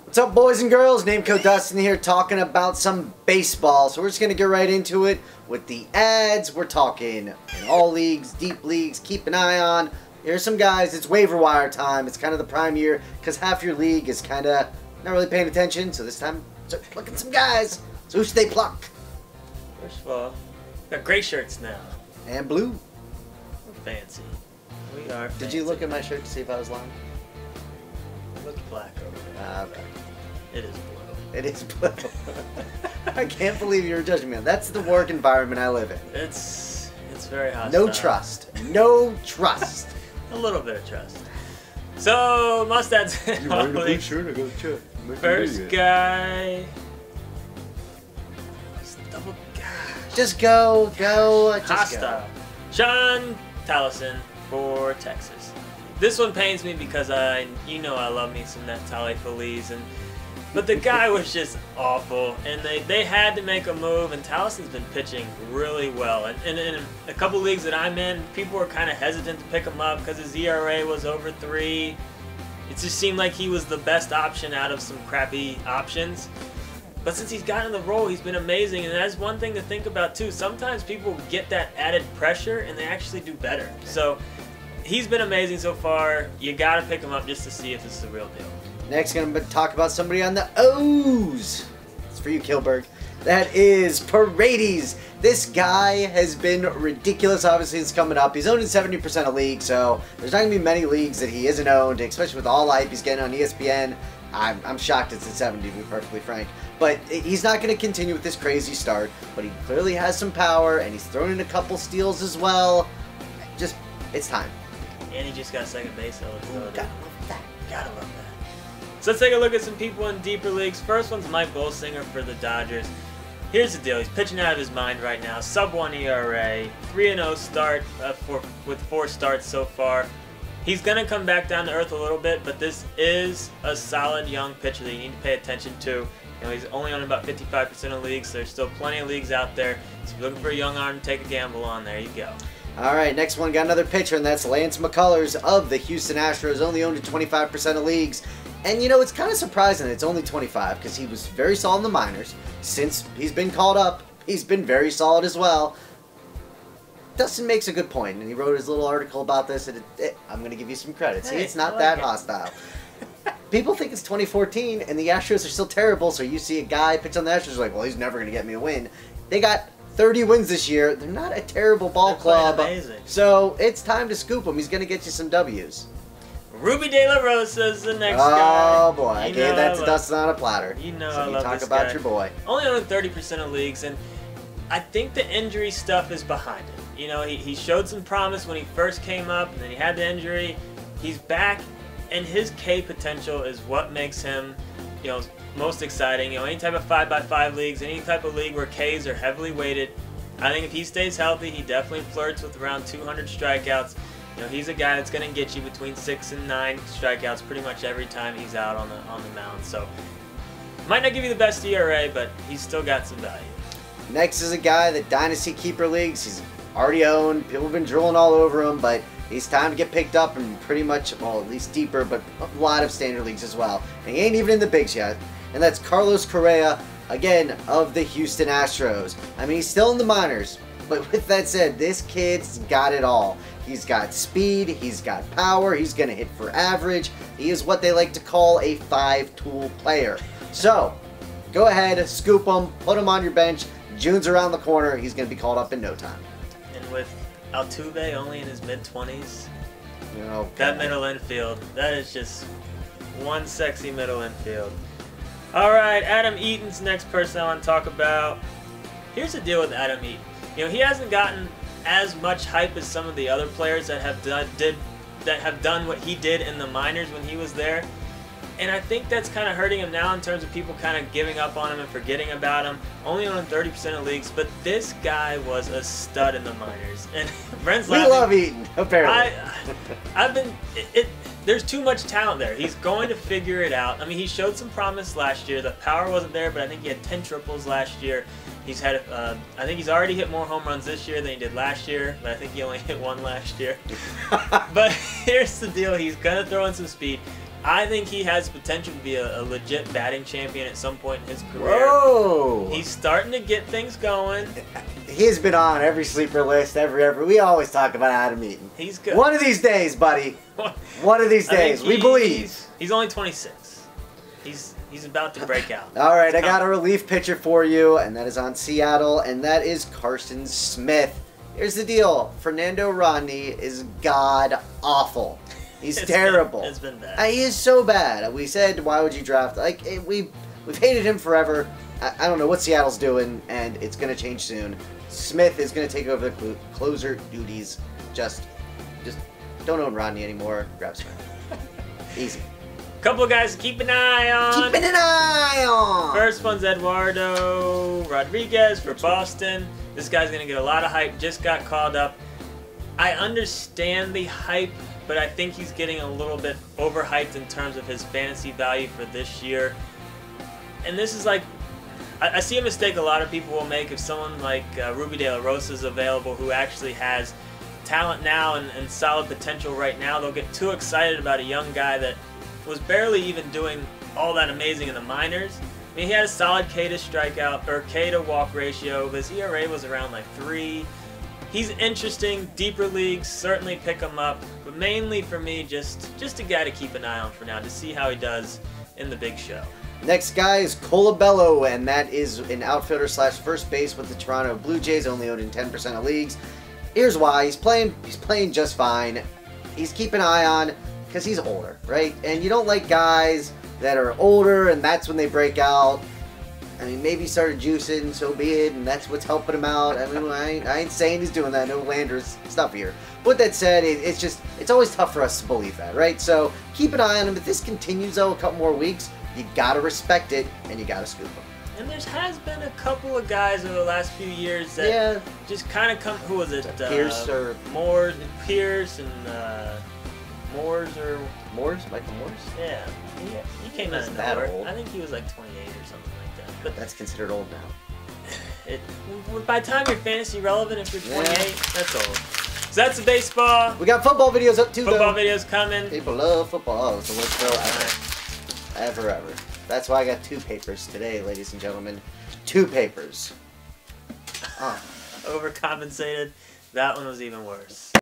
What's up, boys and girls? Namecoat Dustin here, talking about some baseball. So we're just going to get right into it with the ads. We're talking in all leagues, deep leagues, keep an eye on. Here's some guys. It's waiver wire time. It's kind of the prime year because half your league is kind of not really paying attention. So this time, start plucking some guys. So who should they pluck? First of all, got gray shirts now. And blue. We're fancy. We are fancy. Did you look at my shirt to see if I was lying? It looks black over there. Okay. It is blue. It is blue. I can't believe you were judging me. That's the work environment I live in. It's very hostile. No trust. No trust. A little bit of trust. So, mustads. You wearing a blue shirt? I go check. First guy. Double guy. Just go. Just Hostile. go. Shawn Tolleson for Texas. This one pains me because I love me some Natale Feliz, but the guy was just awful, and they had to make a move, and Tolleson's been pitching really well. And in a couple leagues that I'm in, people were kind of hesitant to pick him up because his ERA was over 3. It just seemed like he was the best option out of some crappy options. But since he's gotten the role, he's been amazing, and that's one thing to think about too. Sometimes people get that added pressure, and they actually do better. So he's been amazing so far. You gotta pick him up just to see if this is the real deal. Next, going to talk about somebody on the O's. It's for you, Kilberg. That is Paredes. This guy has been ridiculous. Obviously, it's coming up. He's owned in 70% of leagues, so there's not going to be many leagues that he isn't owned, especially with all the hype he's getting on ESPN. I'm shocked it's at 70, to be perfectly frank. But he's not going to continue with this crazy start, but he clearly has some power, and he's thrown in a couple steals as well. Just, it's time. And he just got second base eligibility. Gotta love that. Gotta love that. So let's take a look at some people in deeper leagues. First one's Mike Bolsinger for the Dodgers. Here's the deal. He's pitching out of his mind right now. Sub-1 ERA. 3-0 start with 4 starts so far. He's going to come back down to earth a little bit, but this is a solid young pitcher that you need to pay attention to. He's only on about 55% of leagues, so there's still plenty of leagues out there. So if you're looking for a young arm to take a gamble on, there you go. All right, next one, got another pitcher, and that's Lance McCullers of the Houston Astros, only owned in 25% of leagues. And, it's kind of surprising that it's only 25 because he was very solid in the minors. Since he's been called up, he's been very solid as well. Dustin makes a good point, and he wrote his little article about this, and I'm going to give you some credit. See, it's not that hostile. People think it's 2014, and the Astros are still terrible, so you see a guy pitch on the Astros, like, well, he's never going to get me a win. They got 30 wins this year. They're not a terrible ball club. Amazing. So it's time to scoop him. He's going to get you some W's. Ruby De La Rosa is the next guy. Oh boy, I gave that to Dustin on a platter. You know so I love talk this about guy. your boy. Only on 30% of leagues, and I think the injury stuff is behind him. He showed some promise when he first came up, and then he had the injury. He's back, and his K potential is what makes him, most exciting. Any type of 5x5 leagues, any type of league where Ks are heavily weighted, I think if he stays healthy, he definitely flirts with around 200 strikeouts. He's a guy that's going to get you between 6 and 9 strikeouts pretty much every time he's out on the mound. So, might not give you the best ERA, but he's still got some value. Next is a guy that Dynasty Keeper Leagues, he's already owned. People have been drilling all over him, but he's time to get picked up in pretty much, well, at least deeper, but a lot of standard leagues as well. And he ain't even in the bigs yet. And that's Carlos Correa, again, of the Houston Astros. I mean, he's still in the minors, but with that said, this kid's got it all. He's got speed, he's got power, he's going to hit for average. He is what they like to call a 5-tool player. So, go ahead, scoop him, put him on your bench. June's around the corner. He's going to be called up in no time. And with Altuve only in his mid-20s, Okay. that middle infield, that is just one sexy middle infield. All right, Adam Eaton's next person I want to talk about. Here's the deal with Adam Eaton. He hasn't gotten as much hype as some of the other players that have done what he did in the minors when he was there. And I think that's kind of hurting him now in terms of people kind of giving up on him and forgetting about him. Only on 30% of leagues, but this guy was a stud in the minors. And Brent's laughing. We love Eaton, apparently. There's too much talent there. He's going to figure it out. I mean, he showed some promise last year. The power wasn't there, but I think he had 10 triples last year. He's had, I think he's already hit more home runs this year than he did last year, but I think he only hit 1 last year. But here's the deal. He's going to throw in some speed. I think he has potential to be a legit batting champion at some point in his career. Whoa! He's starting to get things going. He's been on every sleeper list, every. We always talk about Adam Eaton. He's good. One of these days, buddy. One of these days. We believe. He's only 26. He's about to break out. All right, I got a relief pitcher for you, and that is on Seattle, and that is Carson Smith. Here's the deal. Fernando Rodney is god-awful. He's terrible. It's been bad. He is so bad. We said, why would you draft? Like, we've hated him forever. I don't know what Seattle's doing, and it's going to change soon. Smith is going to take over the closer duties. Just don't own Rodney anymore. Grab Smith. Easy. Couple of guys to keep an eye on. Keeping an eye on. First one's Eduardo Rodriguez for Boston. This guy's going to get a lot of hype. Just got called up. I understand the hype, but I think he's getting a little bit overhyped in terms of his fantasy value for this year. And this is like, I see a mistake a lot of people will make if someone like Ruby De La Rosa is available who actually has talent now and solid potential right now. They'll get too excited about a young guy that was barely even doing all that amazing in the minors. I mean, he had a solid K to strikeout or K to walk ratio. His ERA was around like 3. He's interesting. Deeper leagues, certainly pick him up. But mainly for me, just a guy to keep an eye on for now to see how he does in the big show. Next guy is Colabello, and that is an outfielder / first base with the Toronto Blue Jays, only owned in 10% of leagues. Here's why. He's playing just fine. He's keeping an eye on because he's older, right? And you don't like guys that are older and that's when they break out. I mean, maybe he started juicing, so be it, and that's what's helping him out. I mean, I ain't saying he's doing that. No Landers stuff here. With that said, it's always tough for us to believe that, right? So keep an eye on him. If this continues, though, a couple more weeks, you gotta respect it, and you gotta scoop him. And there has been a couple of guys over the last few years that just kind of come. Who was it? Pierce or Pierce and Moores? Michael Moores? Yeah, he came out of nowhere. I think he was like 28 or something like that. But that's considered old now. By the time you're fantasy relevant, if you're 28, that's old. So that's the baseball. We got football videos up too. Football videos coming. People love football. It's the worst show ever. That's why I got 2 papers today, ladies and gentlemen. 2 papers. Overcompensated. That one was even worse.